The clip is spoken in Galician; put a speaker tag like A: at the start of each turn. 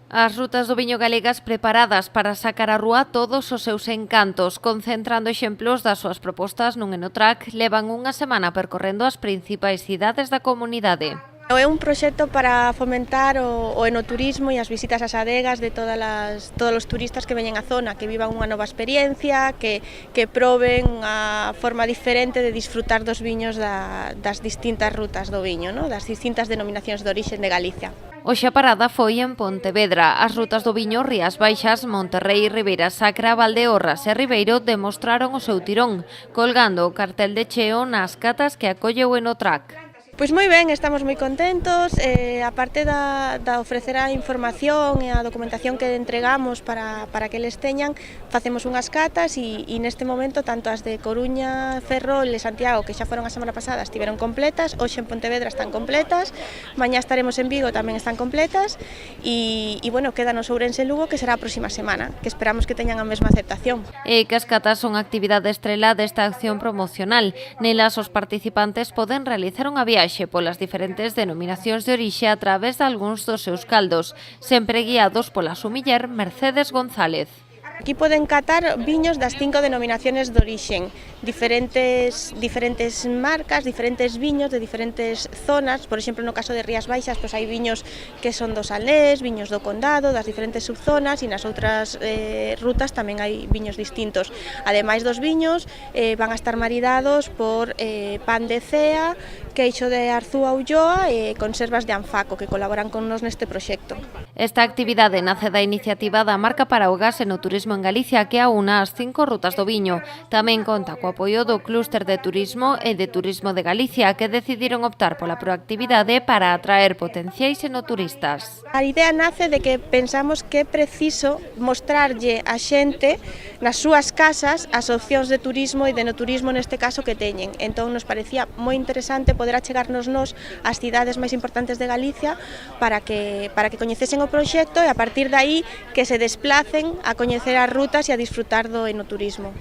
A: As rutas do viño galegas preparadas para sacar á rúa todos os seus encantos, concentrando exemplos das súas propostas nun Enotrack, levan unha semana percorrendo as principais cidades da comunidade.
B: É un proxecto para fomentar o enoturismo e as visitas ás adegas de todos os turistas que veñen á zona, que vivan unha nova experiencia, que proben unha forma diferente de disfrutar dos viños das distintas rutas do viño, ¿no? Das distintas denominacións de orixe de Galicia.
A: Hoxe a parada foi en Pontevedra. As rutas do viño Rías Baixas, Monterrei, Ribeira Sacra, Valdeorras e Ribeiro demostraron o seu tirón, colgando o cartel de cheo nas catas que acolle o Enotrack.
B: Pois moi ben, estamos moi contentos, aparte da ofrecer a información e a documentación que entregamos para que eles teñan, facemos unhas catas e neste momento tanto as de Coruña, Ferrol e Santiago, que xa foron a semana pasada, estiveron completas, hoxe en Pontevedra están completas, mañá estaremos en Vigo, tamén están completas e bueno, quedanos Ourense e Lugo, que será a próxima semana, que esperamos que teñan a mesma aceptación.
A: E que as catas son a actividade estrela desta acción promocional. Nelas os participantes poden realizar unha viaxe polas diferentes denominacións de orixe a través de algúns dos seus caldos, sempre guiados pola sumiller Mercedes González.
B: Aquí poden catar viños das 5 denominaciones de orixen, diferentes marcas, diferentes viños de diferentes zonas. Por exemplo, no caso de Rías Baixas, pois hai viños que son do Salnés, viños do Condado, das diferentes subzonas, e nas outras rutas tamén hai viños distintos. Ademais dos viños, van a estar maridados por pan de cea, queixo de Arzúa Ulloa e conservas de Anfaco, que colaboran con nos neste proxecto.
A: Esta actividade nace da iniciativa da Marca para o Gas e no Turismo en Galicia, que aúna as 5 rutas do viño. Tamén conta co apoio do Clúster de Turismo e de Turismo de Galicia, que decidiron optar pola proactividade para atraer potenciais enoturistas.
B: A idea nace de que pensamos que é preciso mostrarlle a xente nas súas casas as opcións de turismo e de enoturismo neste caso que teñen. Entón nos parecía moi interesante poder achegarnos nós ás cidades máis importantes de Galicia para que coñecesen o proxecto e a partir de aí que se desplacen a coñecer as rutas e a disfrutar do enoturismo.